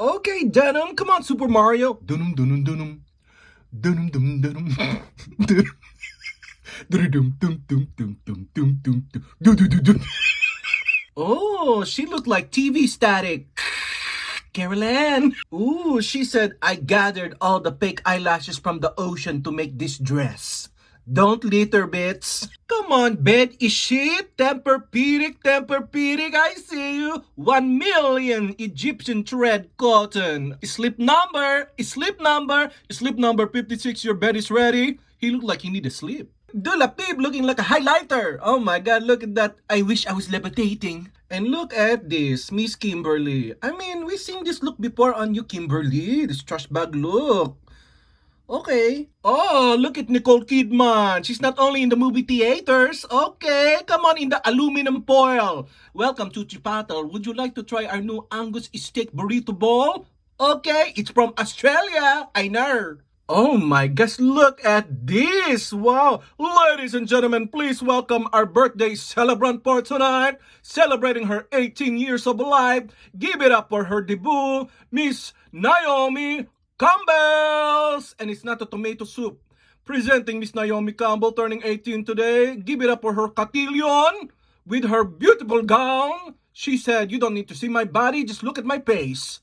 Okay, Denim, come on, Super Mario. Dunum, dunum, dunum. Dunum, dunum, dunum. Dunum. Dum, dum, dum, dum, dum, dum, dum, dum, dum, dum, dum, dum. Oh, she looked like TV static. Carol Ann. Ooh, she said, I gathered all the fake eyelashes from the ocean to make this dress. Don't litter, bits. Come on, bed is shit. Tempur-Pedic, I see you. 1 million Egyptian thread cotton. Sleep number 56, your bed is ready. He looked like he needed sleep. Dulapib looking like a highlighter. Oh my god, look at that. I wish I was levitating. And look at this, Miss Kimberly. I mean, we've seen this look before on you, Kimberly. This trash bag look. Okay. Oh, look at Nicole Kidman. She's not only in the movie theaters. Okay, come on in the aluminum foil. Welcome to Chipatal. Would you like to try our new Angus steak burrito bowl? Okay, it's from Australia. I know. Oh my gosh, look at this! Wow! Ladies and gentlemen, please welcome our birthday celebrant for tonight, celebrating her 18 years of life. Give it up for her debut, Miss Naomi Campbell! And it's not a tomato soup. Presenting Miss Naomi Campbell turning 18 today. Give it up for her cotillion with her beautiful gown. She said, you don't need to see my body, just look at my face.